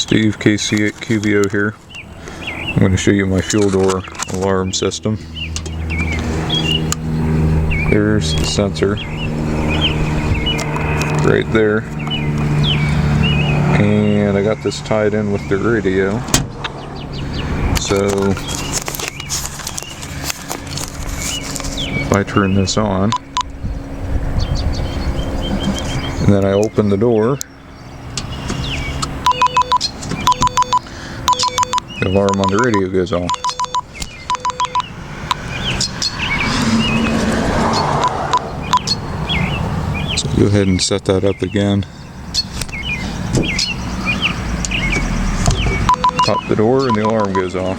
Steve, KC at QVO here. I'm going to show you my fuel door alarm system. There's the sensor right there, and I got this tied in with the radio. So if I turn this on and then I open the door, the alarm on the radio goes off. So go ahead and set that up again. Pop the door and the alarm goes off.